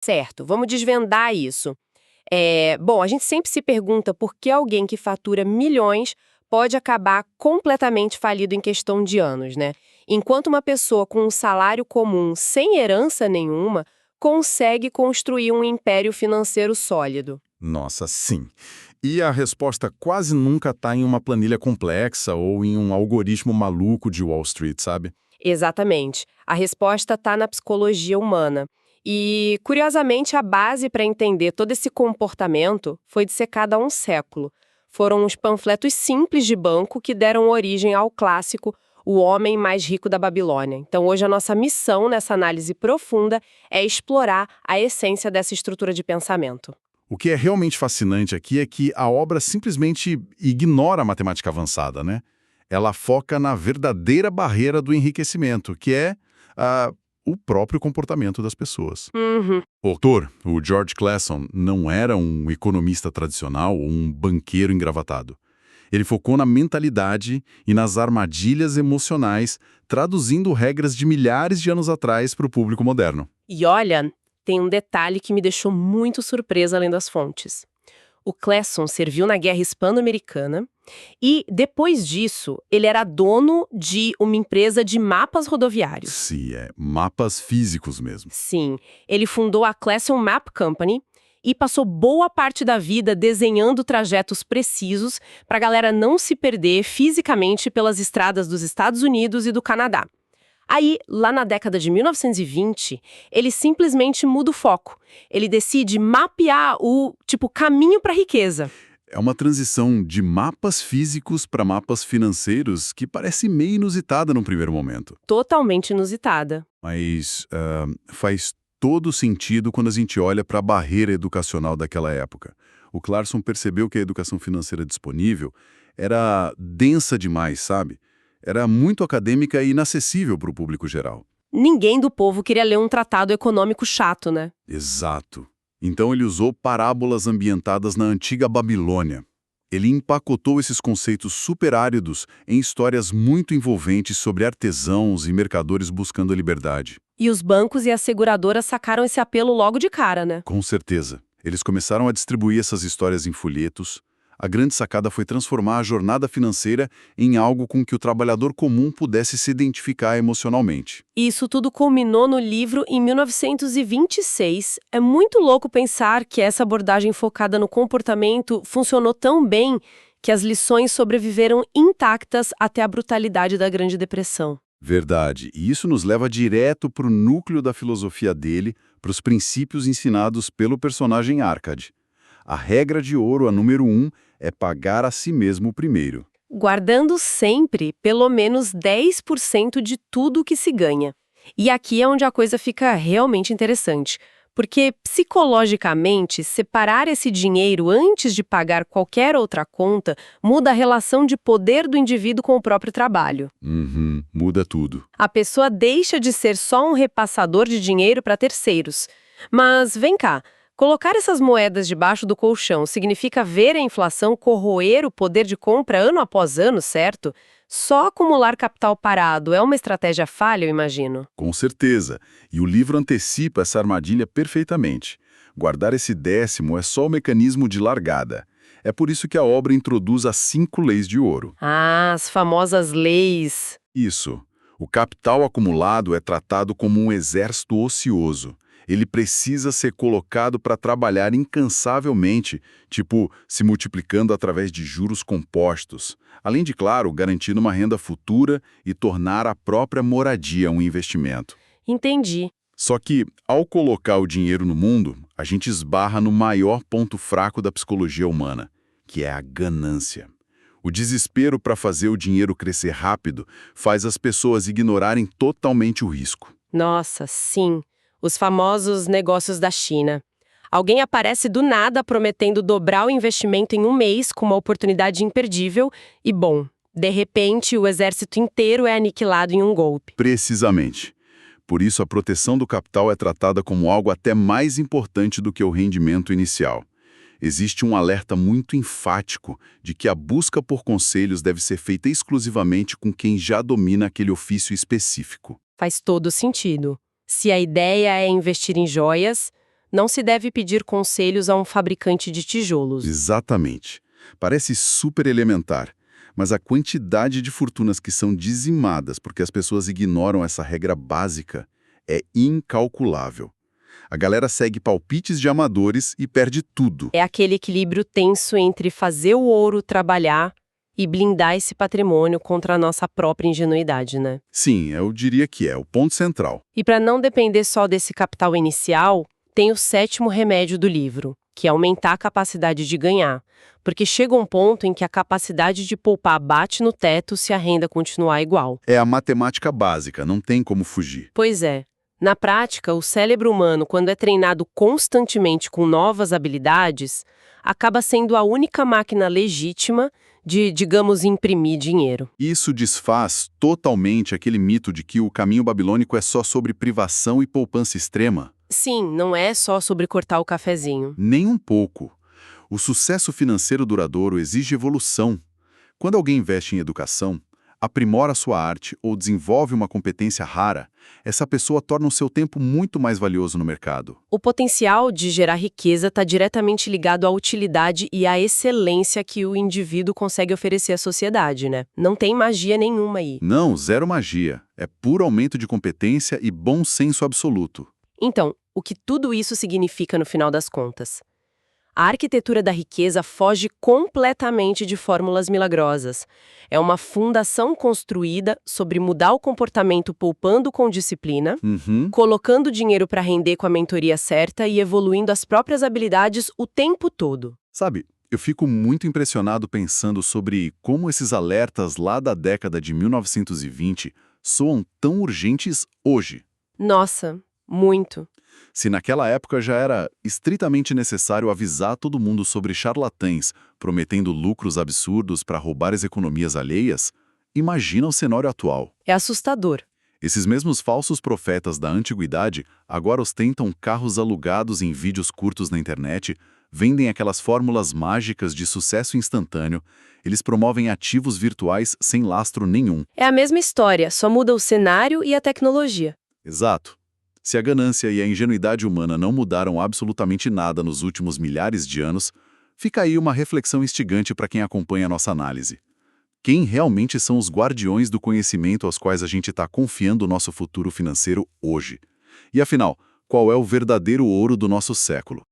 Certo, vamos desvendar isso. Bom, a gente sempre se pergunta por que alguém que fatura milhões pode acabar completamente falido em questão de anos, né? Enquanto uma pessoa com um salário comum, sem herança nenhuma, consegue construir um império financeiro sólido. Nossa, sim. E a resposta quase nunca está em uma planilha complexa ou em um algoritmo maluco de Wall Street, sabe? Exatamente. A resposta está na psicologia humana. E, curiosamente, a base para entender todo esse comportamento foi dissecada há um século. Foram os panfletos simples de banco que deram origem ao clássico O Homem Mais Rico da Babilônia. Então, hoje, a nossa missão nessa análise profunda é explorar a essência dessa estrutura de pensamento. O que é realmente fascinante aqui é que a obra simplesmente ignora a matemática avançada, né? Ela foca na verdadeira barreira do enriquecimento, que é o próprio comportamento das pessoas. Uhum. O autor, o George Clason, não era um economista tradicional ou um banqueiro engravatado. Ele focou na mentalidade e nas armadilhas emocionais, traduzindo regras de milhares de anos atrás para o público moderno. E olha, tem um detalhe que me deixou muito surpresa além das fontes. O Clason serviu na Guerra Hispano-Americana e, depois disso, ele era dono de uma empresa de mapas rodoviários. Sim, mapas físicos mesmo. Sim, ele fundou a Clason Map Company e passou boa parte da vida desenhando trajetos precisos para a galera não se perder fisicamente pelas estradas dos Estados Unidos e do Canadá. Aí, lá na década de 1920, ele simplesmente muda o foco. Ele decide mapear o, caminho para a riqueza. É uma transição de mapas físicos para mapas financeiros que parece meio inusitada num primeiro momento. Totalmente inusitada. Mas faz todo sentido quando a gente olha para a barreira educacional daquela época. O Clarkson percebeu que a educação financeira disponível era densa demais, sabe? Era muito acadêmica e inacessível para o público geral. Ninguém do povo queria ler um tratado econômico chato, né? Exato. Então ele usou parábolas ambientadas na antiga Babilônia. Ele empacotou esses conceitos superáridos em histórias muito envolventes sobre artesãos e mercadores buscando a liberdade. E os bancos e as seguradoras sacaram esse apelo logo de cara, né? Com certeza. Eles começaram a distribuir essas histórias em folhetos. A grande sacada foi transformar a jornada financeira em algo com que o trabalhador comum pudesse se identificar emocionalmente. Isso tudo culminou no livro em 1926. É muito louco pensar que essa abordagem focada no comportamento funcionou tão bem que as lições sobreviveram intactas até a brutalidade da Grande Depressão. Verdade. E isso nos leva direto para o núcleo da filosofia dele, para os princípios ensinados pelo personagem Arcade. A regra de ouro, a número 1, é pagar a si mesmo primeiro. Guardando sempre pelo menos 10% de tudo que se ganha. E aqui é onde a coisa fica realmente interessante, porque psicologicamente, separar esse dinheiro antes de pagar qualquer outra conta muda a relação de poder do indivíduo com o próprio trabalho. Muda tudo. A pessoa deixa de ser só um repassador de dinheiro para terceiros. Mas vem cá. Colocar essas moedas debaixo do colchão significa ver a inflação corroer o poder de compra ano após ano, certo? Só acumular capital parado é uma estratégia falha, eu imagino. Com certeza. E o livro antecipa essa armadilha perfeitamente. Guardar esse décimo é só o mecanismo de largada. É por isso que a obra introduz as 5 leis de ouro. Ah, as famosas leis. Isso. O capital acumulado é tratado como um exército ocioso. Ele precisa ser colocado para trabalhar incansavelmente, se multiplicando através de juros compostos. Além de, claro, garantir uma renda futura e tornar a própria moradia um investimento. Entendi. Só que, ao colocar o dinheiro no mundo, a gente esbarra no maior ponto fraco da psicologia humana, que é a ganância. O desespero para fazer o dinheiro crescer rápido faz as pessoas ignorarem totalmente o risco. Nossa, sim. Os famosos negócios da China. Alguém aparece do nada prometendo dobrar o investimento em um mês com uma oportunidade imperdível e, bom, de repente o exército inteiro é aniquilado em um golpe. Precisamente. Por isso, a proteção do capital é tratada como algo até mais importante do que o rendimento inicial. Existe um alerta muito enfático de que a busca por conselhos deve ser feita exclusivamente com quem já domina aquele ofício específico. Faz todo sentido. Se a ideia é investir em joias, Não se deve pedir conselhos a um fabricante de tijolos. Exatamente. Parece super elementar, mas a quantidade de fortunas que são dizimadas porque as pessoas ignoram essa regra básica é incalculável. A galera segue palpites de amadores e perde tudo. É aquele equilíbrio tenso entre fazer o ouro trabalhar e blindar esse patrimônio contra a nossa própria ingenuidade, né? Sim, eu diria que é o ponto central. E para não depender só desse capital inicial, tem o 7º remédio do livro, que é aumentar a capacidade de ganhar. Porque chega um ponto em que a capacidade de poupar bate no teto se a renda continuar igual. É a matemática básica, não tem como fugir. Pois é. Na prática, o cérebro humano, quando é treinado constantemente com novas habilidades, acaba sendo a única máquina legítima de, digamos, imprimir dinheiro. Isso desfaz totalmente aquele mito de que o caminho babilônico é só sobre privação e poupança extrema. Sim, não é só sobre cortar o cafezinho. Nem um pouco. O sucesso financeiro duradouro exige evolução. Quando alguém investe em educação, aprimora sua arte ou desenvolve uma competência rara, essa pessoa torna o seu tempo muito mais valioso no mercado. O potencial de gerar riqueza está diretamente ligado à utilidade e à excelência que o indivíduo consegue oferecer à sociedade, né? Não tem magia nenhuma aí. Não, zero magia. É puro aumento de competência e bom senso absoluto. Então, o que tudo isso significa no final das contas? A arquitetura da riqueza foge completamente de fórmulas milagrosas. É uma fundação construída sobre mudar o comportamento poupando com disciplina, colocando dinheiro para render com a mentoria certa e evoluindo as próprias habilidades o tempo todo. Sabe, eu fico muito impressionado pensando sobre como esses alertas lá da década de 1920 soam tão urgentes hoje. Nossa, muito. Se naquela época já era estritamente necessário avisar todo mundo sobre charlatães prometendo lucros absurdos para roubar as economias alheias, imagina o cenário atual. É assustador. Esses mesmos falsos profetas da antiguidade agora ostentam carros alugados em vídeos curtos na internet, vendem aquelas fórmulas mágicas de sucesso instantâneo, eles promovem ativos virtuais sem lastro nenhum. É a mesma história, só muda o cenário e a tecnologia. Exato. Se a ganância e a ingenuidade humana não mudaram absolutamente nada nos últimos milhares de anos, fica aí uma reflexão instigante para quem acompanha a nossa análise. Quem realmente são os guardiões do conhecimento aos quais a gente está confiando o nosso futuro financeiro hoje? E afinal, qual é o verdadeiro ouro do nosso século?